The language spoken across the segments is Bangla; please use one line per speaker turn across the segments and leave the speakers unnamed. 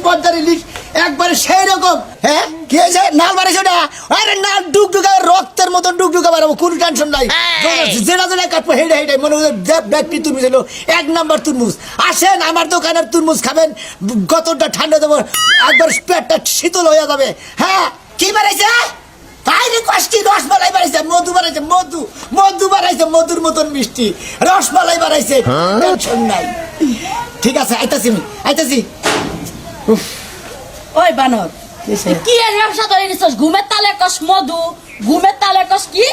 পদ্মার ইলিশ একবারে সেই রকম। হ্যাঁ কি হয়েছে? নাল বাড়াইছে ওটা? আরে নাল ডুগডুগা রক্তের মতন ডুগডুগা বাড়াবো, কোনো টেনশন নাই। যেটা যেটা কাটবো হেঁটে হেঁটে মনে হয় ব্যক্তি তুরমুজ এলো, 1 নাম্বার তুরমুজ। আসেন আমার দোকানের তুরমুজ খাবেন, কতটা ঠান্ডা দেবো, একবার পেটটা শীতল হয়ে যাবে। হ্যাঁ কি বাড়াইছে? বাইরে কষ্টি রসমালাই বাড়াইছে, মধু বাড়াইছে, মধু বাড়াইছে, মধুর মতন মিষ্টি রসমালাই বাড়াইছে। টেনশন নাই, ঠিক আছে আইতাছি।
ওই বানর কি এর ব্যবসা করে নিছস? ঘুমের তালে কস মধু, ঘুমের তালে কস কি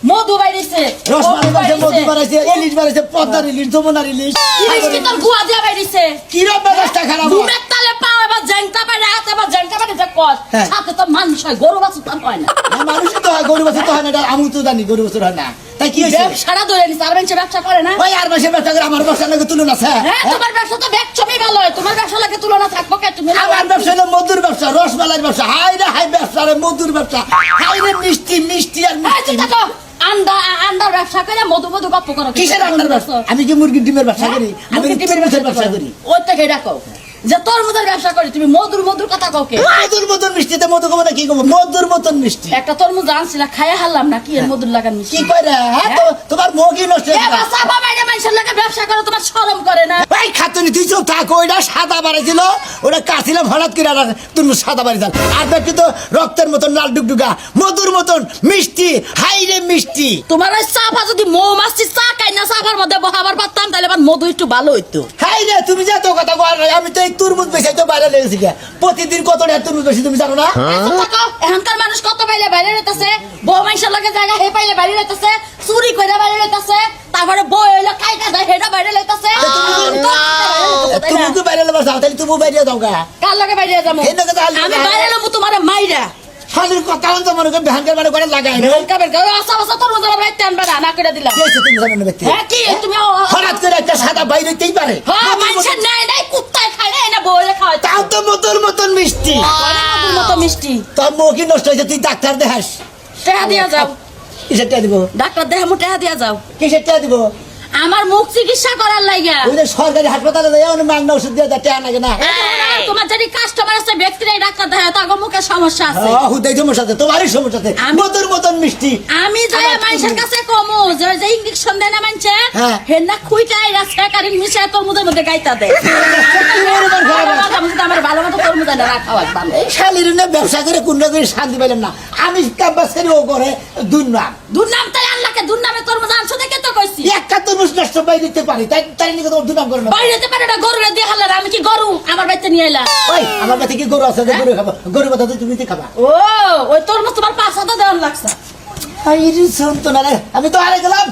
মধু বাইরেছে,
রসমালাই বাড়াইছে, মধু বাড়াইছে, ইলিশ বাড়াইছে, পদ্মার ইলিশ, যমুনার ইলিশ।
ইলিশ কি তোর গুয়া দিয়া বাইরেছে?
কি রকম ব্যবস্থা খারাপ?
ঘুমের তালে পাও এবার জ্যাংটা বাইরে, হাতে এবার জ্যাংটা বাইরে যে কস,
হ্যাঁ।
সাথে তো মানুষ হয়, গরু বাছুর তো হয় না।
মানুষই তো হয়, গরু বছর তো হয় না, এটা আমি তো জানি গরু বছর হয় না। তাই কি হয়েছে?
ব্যবসাটা ধরে নিছে, আর মানুষে ব্যবসা করে না।
ওই আর মাসের ব্যবসা করে আমার ব্যবসার লাগে তুলনা আছে?
হ্যাঁ তোমার ব্যবসা তো ব্যবসাই ভালো হয়, তোমার ব্যবসা লাগে তুলনা থাকবো কে? তুমি
আমার ব্যবসা হলো মধুর ব্যবসা, রসমালাইয়ের ব্যবসা। হাই রে হাই ব্যবসা রে, মধুর ব্যবসা। হাই রে মিষ্টি আর মিষ্টি।
আন্ডার ব্যবসা করে মধু গপ্প করো।
কিসের আন্ডার ব্যবসা? আমি কি মুরগির ডিমের ব্যবসা করি? আমি কি ডিমের ব্যবসা করি?
ওই থেকে ডাকো যে তরমুজের ব্যবসা করি, তুমি মধুর কথা কাউকে।
মধুর মতন মিষ্টিতে মধু কমে না, কি কমো? মধুর মতন মিষ্টি।
একটা তরমুজ আনছিলা, খাইয়া হারলাম না, কি এর মধুর লাগান মিষ্টি?
কি করে? হ্যাঁ তোমার মুখই নষ্ট হয়ে গেল।
সাবা বাইরে মানুষের লাগে ব্যবসা করে, তোমার শরম করে না?
ভাই খাতুনি তুই চুপ থাক, ওইটা সাদা বাড়াইছিল, ওটা কাছিলাম হঠাৎ করে তুমি সাদা বাড়ি যান। আর ব্যক্তি তো রক্তের মতন লাল ডুগডুগা, মধুর মতন মিষ্টি, হাই রে মিষ্টি।
তোমার ওই চাপা যদি মৌমাছি চা খাই না, চাপার মধ্যে বহাবার পারতাম, তাহলে আবার মধু একটু ভালো হইতো।
হাই রে তুমি যে এত কথা বল, আমি তো এই তুরমুজ বেশি তো বাইরে লেগেছি। প্রতিদিন কত টাকা তুরমুজ বেশি তুমি জানো না?
এখনকার মানুষ কত বাইরে রইতেছে, বউ মানুষের লাগে জায়গা হে পাইলে বাইরে রইতেছে, চুরি করে বাইরে রইতেছে, তারপরে বউ হইলো খাইতে যায় হেটা বাইরে লইতেছে।
তুমি তো বাইরে লেবা যাও, তাহলে তুমি বাইরে যাও গা।
কার লাগে বাইরে যাবো? আমি বাইরে লবো তোমার মাইরা।
খালির কথা তো মনে করি ভ্যানকার মানে করে লাগাই না।
তোর মতো বাইতে আনবা না করে দিলাম।
কি হয়েছে তুমি জানো না ব্যক্তি?
হ্যাঁ কি তুমি
হঠাৎ করে একটা সাদা বাইরে হইতেই পারে?
হ্যাঁ মানুষের নাই কুত্তায় খায় না, বউ খাওয়ায়।
তাও তো মধুর মতন মিষ্টি।
মধুর মতো মিষ্টি।
তোর মুখই নষ্ট হয়েছে, তুই ডাক্তার দেখাস।
টেহা দিয়া যাও।
কিসের টাকা দিব?
ডাক্তার দেহা মু টেহা দিয়া যাও।
কিসের টাকা দিব?
আমার মুখ চিকিৎসা করার লাগিয়া।
ওই যে সরকারি হাসপাতালে যাই অনেক মাগনা ওষুধ দিয়ে টাকা লাগে না।
তোমার যদি কাস্টমার আছে ব্যক্তিরাই ডাক্তার দেখায়, তার মুখে সমস্যা আছে।
হুদাই সমস্যা আছে, তোমারই সমস্যা আছে। মধুর মতন মিষ্টি।
আমি যাই মানুষের কাছে কমু যে ইঞ্জেকশন দেয় না মানুষে,
হ্যাঁ।
হেন্না খুইটাই রাস্তাকারী মিশায় তরমুজের মধ্যে গাইতা দেয়। আমার ভালো মতো তরমুজ এনে রাখা হয় ভালো।
এই শালির ব্যবসা করে কোন করে শান্তি পাইলাম না। আমি ক্যাম্পাস করে ও করে দুর্নাম।
দুর্নাম তাই আল্লাহকে দুর্নামে তরমুজ আনছো দেখে তো কইছি।
একটা তরমুজ নষ্ট পাই দিতে পারি, তাই নিয়ে তোমার দুর্নাম করে না।
বাইরেতে পারে না, গরুরে দিয়ে হাল্লার। আমি কি গরু আমার বাড়িতে নিয়ে এলাম?
ওই আমার কাছে কি গরু আছে? গরু খাবো, গরু কথা তুমি খাবা।
ও ওই তরমুজ তোমার 5 হাজার দেওয়ার লাগছে।
আমি তো আরে গেলাম।